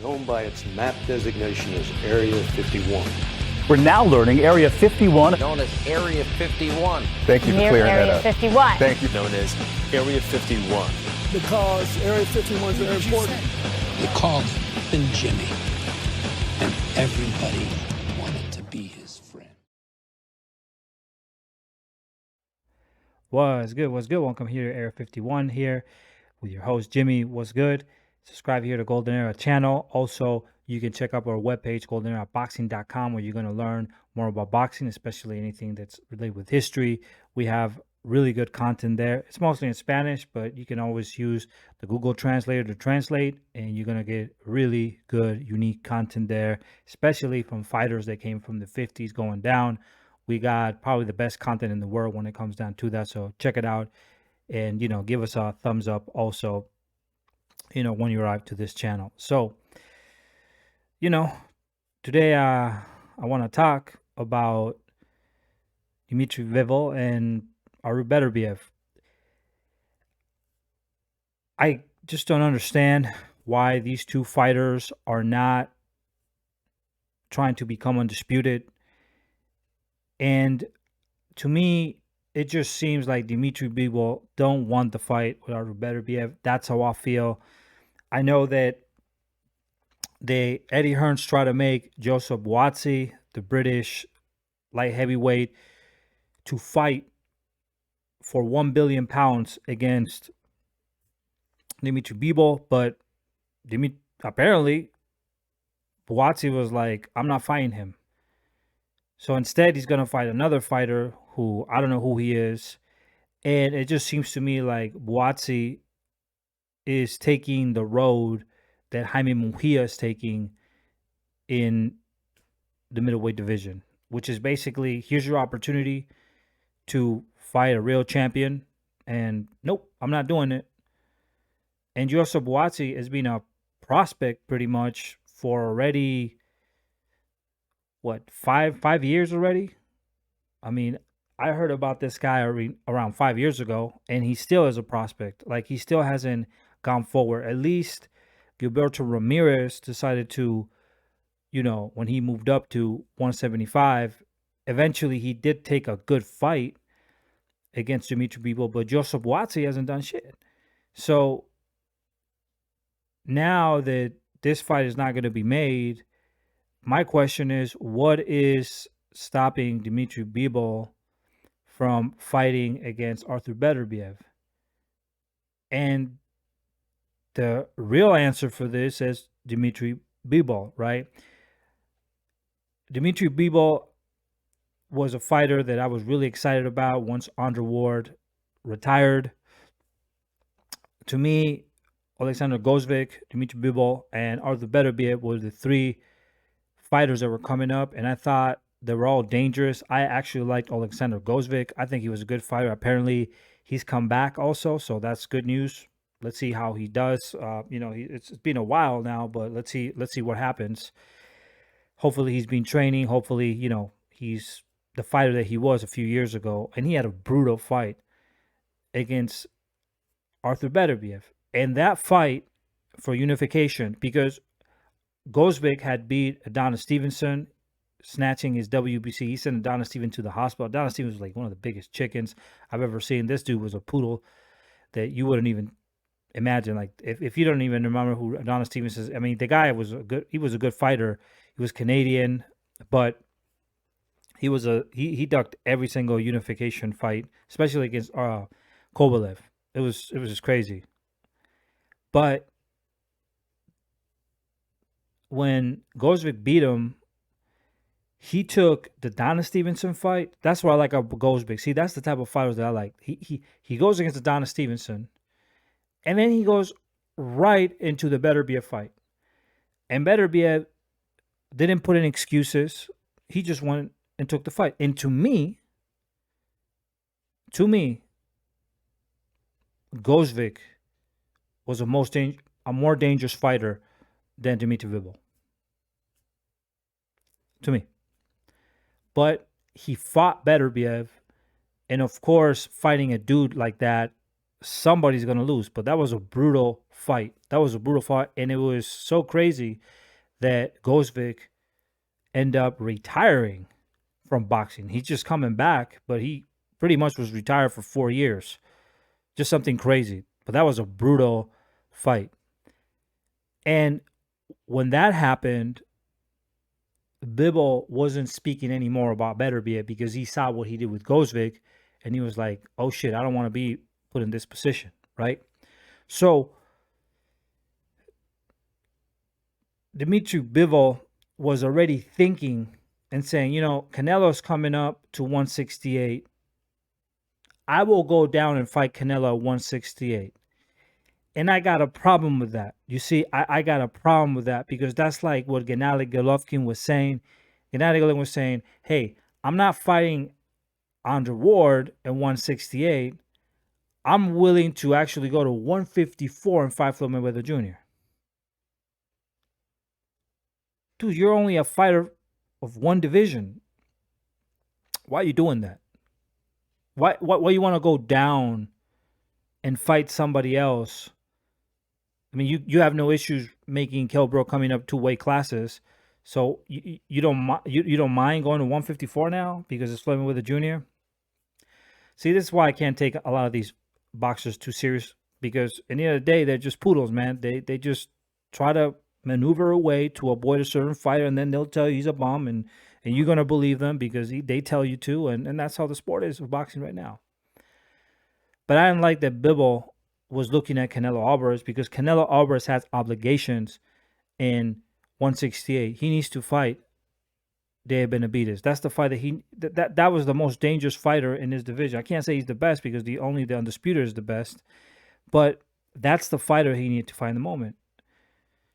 known by its map designation as Area 51. We're now learning Area 51, known as Area 51. Thank you for Near clearing that Area up. 51. Thank you. Known as Area 51. Because Area 51 is very important. They called him Jimmy, and everybody wanted to be his friend. What's good? What's good? Welcome here to Area 51 here with your host Jimmy. What's good? Subscribe here to Golden Era channel. Also, you can check out our webpage, goldeneraboxing.com, where you're going to learn more about boxing, especially anything that's related with history. We have really good content there. It's mostly in Spanish, but you can always use the Google Translator to translate, and you're going to get really good, unique content there, especially from fighters that came from the 50s going down. We got probably the best content in the world when it comes down to that. So check it out and, give us a thumbs up also, when you arrive to this channel. So, today I want to talk about Dimitry Bivol and Artur Beterbiev. I just don't understand why these two fighters are not trying to become undisputed. And to me, it just seems like Dimitry Bivol don't want the fight with Artur Beterbiev. That's how I feel. I know that Eddie Hearns tried to make Joseph Buatsi, the British light heavyweight, to fight for 1 billion pounds against Dimitry Bivol, but apparently Buatsi was like, I'm not fighting him. So instead, he's going to fight another fighter who I don't know who he is. And it just seems to me like Buatsi is taking the road that Jaime Munguia is taking in the middleweight division, which is basically, here's your opportunity to fight a real champion. And nope, I'm not doing it. And Joseph Buatsi has been a prospect pretty much for already, five years already? I mean, I heard about this guy around 5 years ago, and he still is a prospect. Like, he still hasn't gone forward. At least Gilberto Ramirez decided to, when he moved up to 175, eventually he did take a good fight against Dimitry Bivol, but Joseph Buatsi hasn't done shit. So now that this fight is not going to be made, my question is, what is stopping Dimitry Bivol from fighting against Artur Beterbiev? And the real answer for this is Dimitry Bivol, right? Dimitry Bivol was a fighter that I was really excited about once Andre Ward retired. To me, Alexander Gozvik, Dimitry Bivol, and Artur Beterbiev were the three fighters that were coming up, and I thought they were all dangerous. I actually liked Alexander Gozvik. I think he was a good fighter. Apparently, he's come back also, so that's good news. Let's see how he does. It's been a while now, but let's see what happens. Hopefully, he's been training. Hopefully, he's the fighter that he was a few years ago, and he had a brutal fight against Artur Beterbiev. And that fight for unification, because Gozvik had beat Adonis Stevenson, snatching his WBC. He sent Adonis Stevenson to the hospital. Adonis Stevenson was like one of the biggest chickens I've ever seen. This dude was a poodle that you wouldn't even imagine. Like, if you don't even remember who Adonis Stevenson is, I mean, the guy was he was a good fighter. He was Canadian, but he ducked every single unification fight, especially against Kovalev. It was just crazy. But when Gozvik beat him, he took the Adonis Stevenson fight. That's what I like about Gozvik. See, that's the type of fighters that I like. He goes against Adonis Stevenson, and then he goes right into the Beterbiev fight. And Beterbiev didn't put in excuses. He just went and took the fight. And to me, Gozvik was a more dangerous fighter than Dimitry Bivol. To me. But he fought Beterbiev, and of course, fighting a dude like that somebody's going to lose. But that was a brutal fight. And it was so crazy that Gozvic ended up retiring from boxing. He's just coming back, but he pretty much was retired for 4 years. Just something crazy. But that was a brutal fight. And when that happened, Bivol wasn't speaking anymore about Beterbiev because he saw what he did with Gozvic, and he was like, oh shit, I don't want to be put in this position, right? So Dimitry Bivol was already thinking and saying, Canelo's coming up to 168. I will go down and fight Canelo at 168. And I got a problem with that. You see, I got a problem with that because that's like what Gennady Golovkin was saying. Gennady Golovkin was saying, hey, I'm not fighting Andre Ward at 168. I'm willing to actually go to 154 and fight Floyd Mayweather Jr. Dude, you're only a fighter of one division. Why are you doing that? Why you want to go down and fight somebody else? I mean, you have no issues making Kell Brook coming up 2 weight classes, so you don't mind going to 154 now because it's Floyd Mayweather Jr. See, this is why I can't take a lot of these boxers too serious, because at the end of the day, they're just poodles, man. They just try to maneuver a way to avoid a certain fighter, and then they'll tell you he's a bum, and you're gonna believe them because they tell you to, and that's how the sport is of boxing right now. But I didn't like that Bivol was looking at Canelo Alvarez because Canelo Alvarez has obligations in 168. He needs to fight Dave Benavidez. That's the fight that that was the most dangerous fighter in his division. I can't say he's the best because only the undisputed is the best, but that's the fighter he needed to fight in the moment.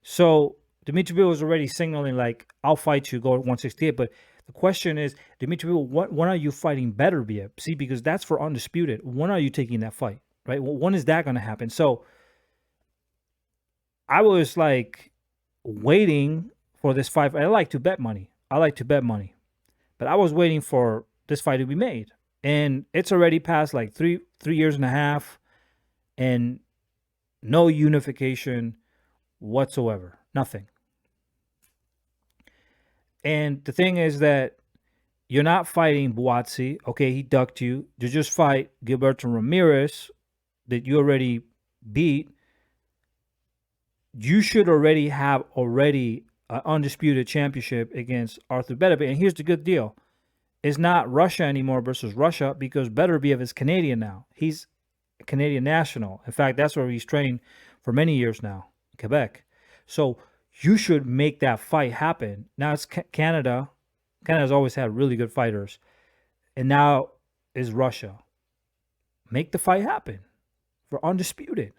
So Dimitry Bivol was already signaling like, I'll fight you, go at 168. But the question is, Dimitry Bivol, when are you fighting Beterbiev? See, because that's for undisputed. When are you taking that fight? Right? Well, when is that going to happen? So I was like waiting for this fight. I like to bet money. But I was waiting for this fight to be made. And it's already past like three years and a half and no unification whatsoever. Nothing. And the thing is that you're not fighting Buatsi. Okay, he ducked you. You just fight Gilberto Ramirez that you already beat. You should already have an undisputed championship against Artur Beterbiev. And here's the good deal. It's not Russia anymore versus Russia because Beterbiev is Canadian now. He's a Canadian national. In fact, that's where he's trained for many years now, Quebec. So you should make that fight happen. Now it's Canada. Canada's always had really good fighters. And now is Russia. Make the fight happen for undisputed.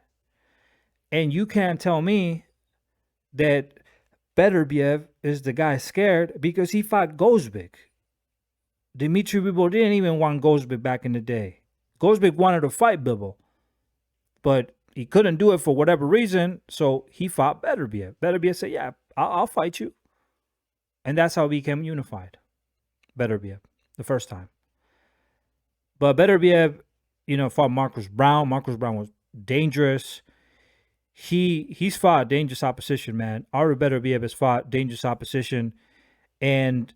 And you can't tell me that Beterbiev is the guy scared because he fought Gozvic. Dimitry Bivol didn't even want Gozvic back in the day. Gozvic wanted to fight Bivol, but he couldn't do it for whatever reason, so he fought Beterbiev. Beterbiev said, yeah, I'll fight you. And that's how he became unified. Beterbiev, the first time. But Beterbiev, fought Marcus Brown. Marcus Brown was dangerous. He's fought dangerous opposition, man. Artur Beterbiev has fought dangerous opposition. And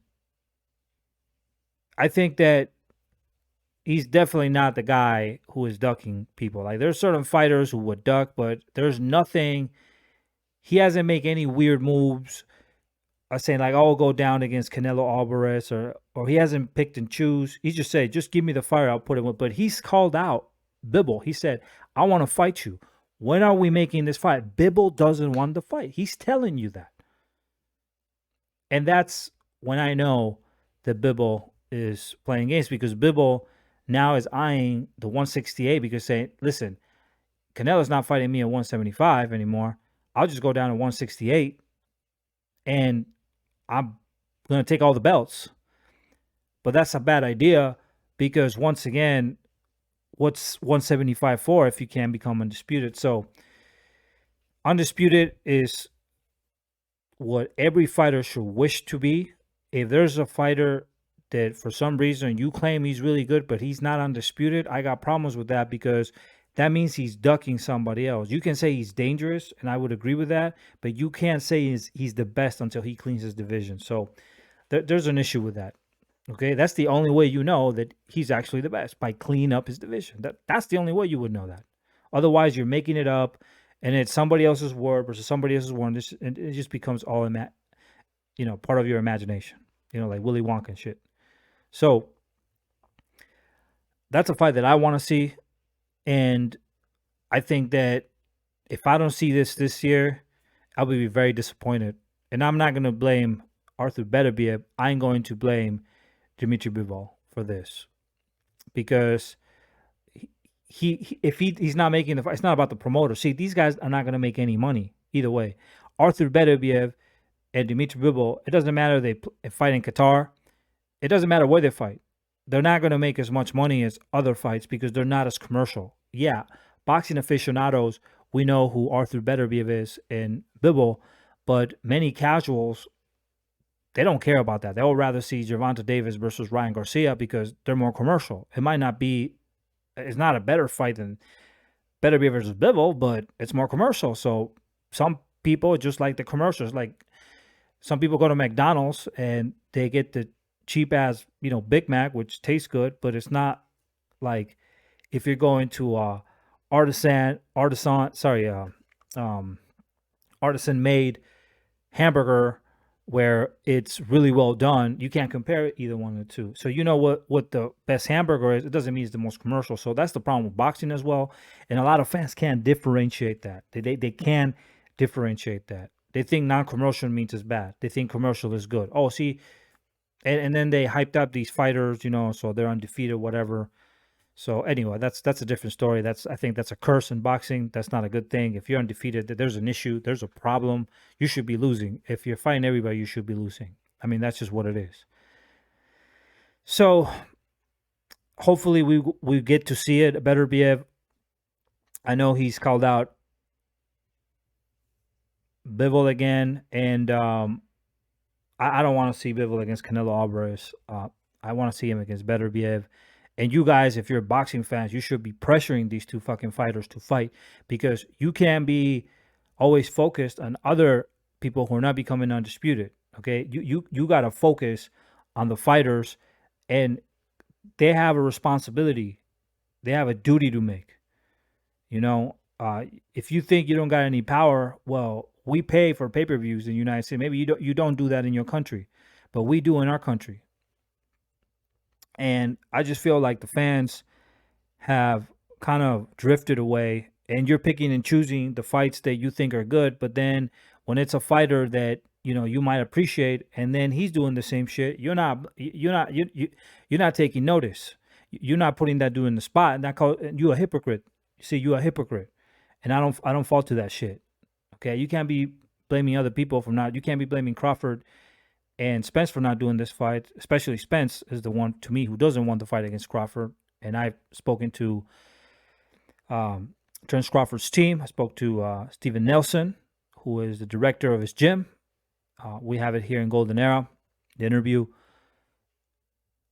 I think that he's definitely not the guy who is ducking people. Like, there's certain fighters who would duck, but there's nothing. He hasn't made any weird moves. Saying like, I'll go down against Canelo Alvarez, or he hasn't picked and choose. He just said, just give me the fight, I'll put it with. But he's called out Bivol. He said, I want to fight you. When are we making this fight? Bivol doesn't want the fight. He's telling you that. And that's when I know that Bivol is playing games, because Bivol now is eyeing the 168 because saying, listen, Canelo's not fighting me at 175 anymore. I'll just go down to 168 and I'm going to take all the belts. But that's a bad idea because, once again, what's 175 for if you can't become undisputed? So undisputed is what every fighter should wish to be. If there's a fighter that for some reason you claim he's really good, but he's not undisputed, I got problems with that, because that means he's ducking somebody else. You can say he's dangerous, and I would agree with that, but you can't say he's the best until he cleans his division. So there's an issue with that. Okay, that's the only way you know that he's actually the best, by cleaning up his division. That's the only way you would know that. Otherwise, you're making it up, and it's somebody else's word versus somebody else's word. And it just becomes all part of your imagination. Like Willy Wonka and shit. So that's a fight that I want to see. And I think that if I don't see this year, I'll be very disappointed. And I'm not going to blame Artur Beterbiev. I'm going to blame Dimitry Bivol for this. Because if he's not making the fight, it's not about the promoter. See, these guys are not going to make any money either way. Artur Beterbiev and Dimitry Bivol, it doesn't matter if they fight in Qatar. It doesn't matter where they fight. They're not going to make as much money as other fights because they're not as commercial. Yeah, boxing aficionados, we know who Artur Beterbiev is and Bivol, but many casuals, they don't care about that. They'll rather see Gervonta Davis versus Ryan Garcia because they're more commercial. It's not a better fight than Beterbiev versus Bivol, but it's more commercial. So some people just like the commercials. Like some people go to McDonald's and they get the cheap ass, Big Mac, which tastes good, but it's not like if you're going to artisan made hamburger where it's really well done. You can't compare either one of the two. So you know what the best hamburger is. It doesn't mean it's the most commercial. So that's the problem with boxing as well. And a lot of fans can't differentiate that. They can differentiate that. They think non-commercial means it's bad. They think commercial is good. Oh, see, and then they hyped up these fighters, so they're undefeated, whatever. So anyway, that's a different story. I think that's a curse in boxing. That's not a good thing. If you're undefeated, there's an issue, there's a problem. You should be losing. If you're fighting everybody, you should be losing. I mean, that's just what it is. So hopefully we get to see it. Beterbiev, I know he's called out Bivol again, and I don't want to see Bivol against Canelo Alvarez. I want to see him against Beterbiev. And you guys, if you're boxing fans, you should be pressuring these two fucking fighters to fight, because you can't be always focused on other people who are not becoming undisputed. Okay, you got to focus on the fighters, and they have a responsibility. They have a duty to make. If you think you don't got any power, well, we pay for pay-per-views in the United States. Maybe you don't do that in your country, but we do in our country. And I just feel like the fans have kind of drifted away, and you're picking and choosing the fights that you think are good. But then when it's a fighter that you might appreciate, and then he's doing the same shit, you're not taking notice. You're not putting that dude in the spot, and that calls you a hypocrite. You see, you a hypocrite, and I don't fall to that shit. Okay, you can't be blaming other people for not. You can't be blaming Crawford and Spence for not doing this fight. Especially Spence is the one, to me, who doesn't want the fight against Crawford. And I've spoken to Terence Crawford's team. I spoke to Steven Nelson, who is the director of his gym. We have it here in Golden Era, the interview.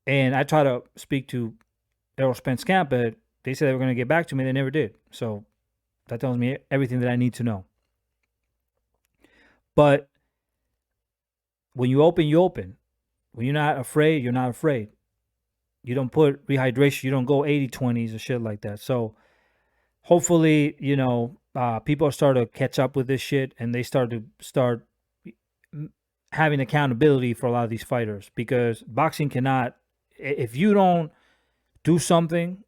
And I tried to speak to Errol Spence Camp, but they said they were going to get back to me. They never did. So that tells me everything that I need to know. But when you open, you open. When you're not afraid, you're not afraid. You don't put rehydration. You don't go 80-20s or shit like that. So hopefully, people start to catch up with this shit, and they start having accountability for a lot of these fighters, because boxing cannot, if you don't do something,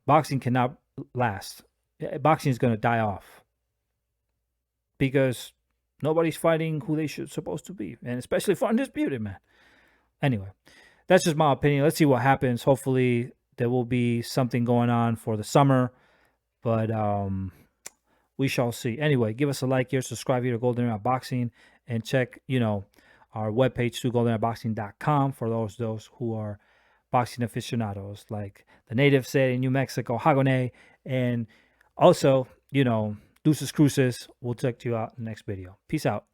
boxing cannot last. Boxing is going to die off because nobody's fighting who they supposed to be, and especially for undisputed, man. Anyway, that's just my opinion. Let's see what happens. Hopefully there will be something going on for the summer, but we shall see. Anyway, give us a like here, subscribe here to Golden Era Boxing, and check, our webpage to goldeneraboxing.com for those who are boxing aficionados, like the natives say in New Mexico, Hagone, and also, Deuces Cruces. We'll check you out in the next video. Peace out.